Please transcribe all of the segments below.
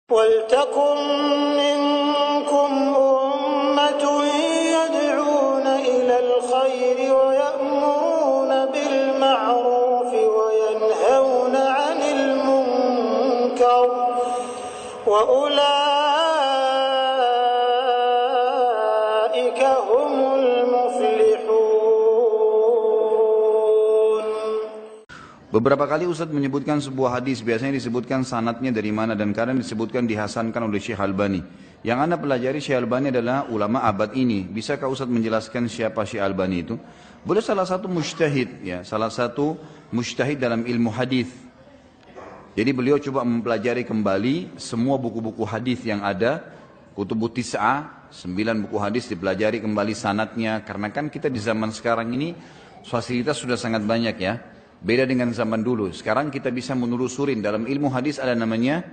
وَلْتَكُنْ مِنْكُمْ أُمَّةٌ يَدْعُونَ إِلَى الْخَيْرِ وَيَأْمُرُونَ بِالْمَعْرُوفِ وَيَنْهَوْنَ عَنِ الْمُنْكَرِ وَأُولَئِكَ هُمُ الْمُفْلِحُونَ. Beberapa kali Ustadz menyebutkan sebuah hadis, biasanya disebutkan sanadnya dari mana dan kadang disebutkan dihasankan oleh Syekh Albani. Yang anda pelajari Syekh Albani adalah ulama abad ini. Bisakah Ustadz menjelaskan siapa Syekh Albani itu? Boleh salah satu mujtahid, ya, salah satu mujtahid dalam ilmu hadis. Jadi beliau coba mempelajari kembali semua buku-buku hadis yang ada, Kutubut Tis'ah, 9 buku hadis dipelajari kembali sanadnya. Karena kan kita di zaman sekarang ini fasilitas sudah sangat banyak, ya. Beda dengan zaman dulu. Sekarang kita bisa menelusurin dalam ilmu hadis ada namanya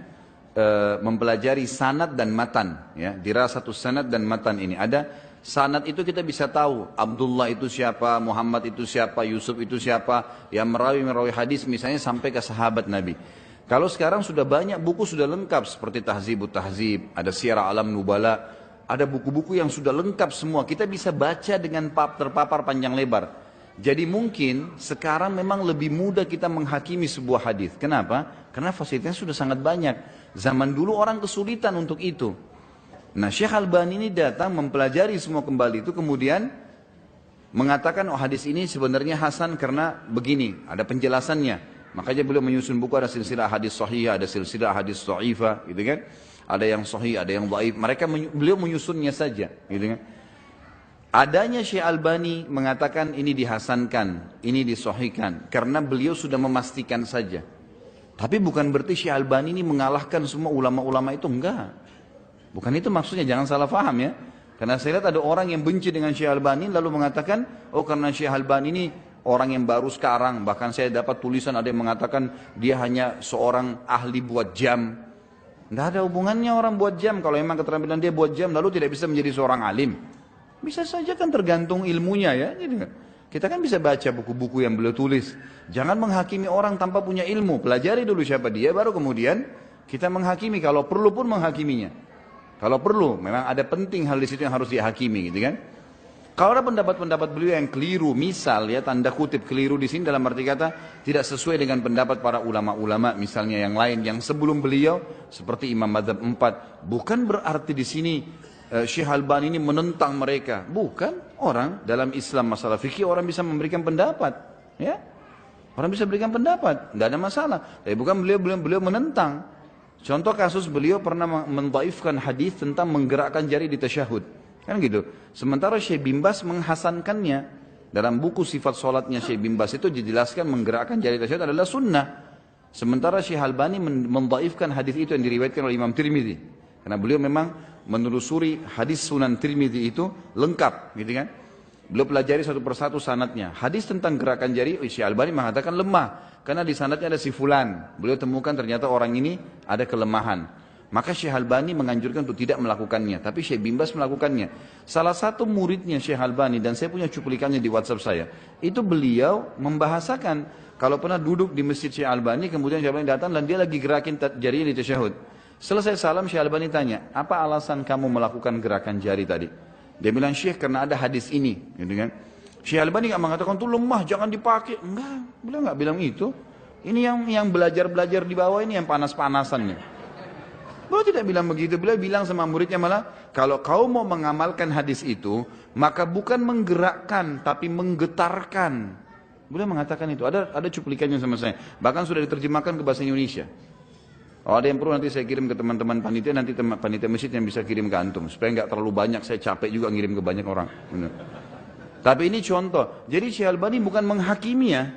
mempelajari sanad dan matan, ya. Dirasatus sanad dan matan ini ada. Sanad itu kita bisa tahu Abdullah itu siapa, Muhammad itu siapa, Yusuf itu siapa, yang merawi hadis misalnya sampai ke sahabat Nabi. Kalau sekarang sudah banyak buku sudah lengkap seperti Tahzibut Tahzib, ada Syiar Alam Nubala, ada buku-buku yang sudah lengkap semua. Kita bisa baca dengan terpapar panjang lebar. Jadi mungkin sekarang memang lebih mudah kita menghakimi sebuah hadis. Kenapa? Karena fasilitasnya sudah sangat banyak. Zaman dulu orang kesulitan untuk itu. Nah, Syekh Albani ini datang mempelajari semua kembali itu, kemudian mengatakan oh hadis ini sebenarnya hasan karena begini, ada penjelasannya. Makanya beliau menyusun buku, ada silsilah hadis sahih, ada silsilah hadis dhaifah, gitu kan? Ada yang sahih, ada yang dhaif. Beliau menyusunnya saja, gitu kan? Adanya Syekh Albani mengatakan ini dihasankan, ini disahihkan karena beliau sudah memastikan saja. Tapi bukan berarti Syekh Albani ini mengalahkan semua ulama-ulama itu, enggak. Bukan itu maksudnya, jangan salah paham, ya. Karena saya lihat ada orang yang benci dengan Syekh Albani lalu mengatakan, oh karena Syekh Albani ini orang yang baru sekarang, bahkan saya dapat tulisan ada yang mengatakan dia hanya seorang ahli buat jam. Enggak ada hubungannya orang buat jam. Kalau memang keterampilan dia buat jam lalu tidak bisa menjadi seorang alim. Bisa saja kan tergantung ilmunya, ya. Kita kan bisa baca buku-buku yang beliau tulis. Jangan menghakimi orang tanpa punya ilmu. Pelajari dulu siapa dia, baru kemudian kita menghakimi. Kalau perlu pun menghakiminya. Kalau perlu, memang ada penting hal di situ yang harus dihakimi, gitu kan? Kalau ada pendapat-pendapat beliau yang keliru, misal ya tanda kutip keliru di sini dalam arti kata tidak sesuai dengan pendapat para ulama-ulama, misalnya yang lain yang sebelum beliau seperti Imam Madzhab 4, bukan berarti di sini Syekh Albani ini menentang mereka. Bukan, orang dalam Islam masalah fikih orang bisa memberikan pendapat, ya. Orang bisa berikan pendapat, tidak ada masalah. Tapi bukan beliau menentang. Contoh kasus beliau pernah mendhaifkan hadis tentang menggerakkan jari di tasyahud. Kan gitu. Sementara Syekh bin Baz menghasankannya. Dalam buku sifat sholatnya Syekh bin Baz itu dijelaskan menggerakkan jari tasyahud adalah sunnah. Sementara Syekh Albani mendhaifkan hadis itu yang diriwayatkan oleh Imam Tirmidzi. Karena beliau memang menelusuri hadis Sunan Tirmidzi itu lengkap, gitu kan? Beliau pelajari satu persatu sanadnya. Hadis tentang gerakan jari, Syekh Albani mengatakan lemah karena di sanadnya ada si fulan. Beliau temukan ternyata orang ini ada kelemahan. Maka Syekh Albani menganjurkan untuk tidak melakukannya, tapi Syekh bin Baz melakukannya. Salah satu muridnya Syekh Albani, dan saya punya cuplikannya di WhatsApp saya, itu beliau membahasakan kalau pernah duduk di masjid Syekh Albani, kemudian Syekh Albani datang dan dia lagi gerakin jarinya di tasyahud. Selesai salam, Syekh Albani tanya, apa alasan kamu melakukan gerakan jari tadi? Dia bilang, Syekh karena ada hadis ini, gitu kan? Syekh Albani nggak mengatakan itu lemah, jangan dipakai. Enggak, beliau nggak bilang itu. Ini yang belajar di bawah ini yang panas-panasannya. Beliau tidak bilang begitu. Beliau bilang sama muridnya malah, kalau kau mau mengamalkan hadis itu, maka bukan menggerakkan, tapi menggetarkan. Beliau mengatakan itu. Ada cuplikannya sama saya. Bahkan sudah diterjemahkan ke bahasa Indonesia. Oh, ada yang perlu nanti saya kirim ke teman-teman panitia, nanti panitia masjid yang bisa kirim ke antum. Supaya nggak terlalu banyak, saya capek juga ngirim ke banyak orang. Benar. Tapi ini contoh. Jadi Syekh Albani bukan menghakimi, ya.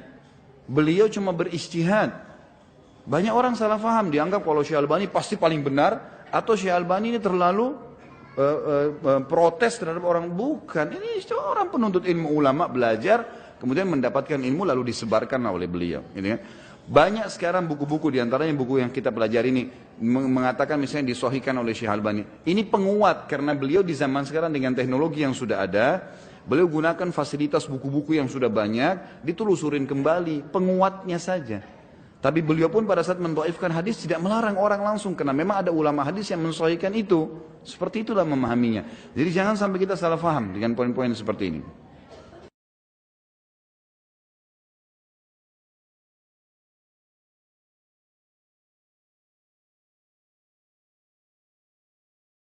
Beliau cuma berijtihad. Banyak orang salah faham, dianggap kalau Syekh Albani pasti paling benar, atau Syekh Albani ini terlalu protes terhadap orang. Bukan, ini orang penuntut ilmu ulama belajar, kemudian mendapatkan ilmu lalu disebarkan oleh beliau. Gitu kan? Banyak sekarang buku-buku, diantaranya buku yang kita pelajari ini mengatakan misalnya disahihkan oleh Syekh Albani. Ini penguat karena beliau di zaman sekarang dengan teknologi yang sudah ada, beliau gunakan fasilitas buku-buku yang sudah banyak, ditelusurin kembali, penguatnya saja. Tapi beliau pun pada saat mendhaifkan hadis tidak melarang orang langsung, karena memang ada ulama hadis yang mensahihkan itu. Seperti itulah memahaminya. Jadi jangan sampai kita salah faham dengan poin-poin seperti ini.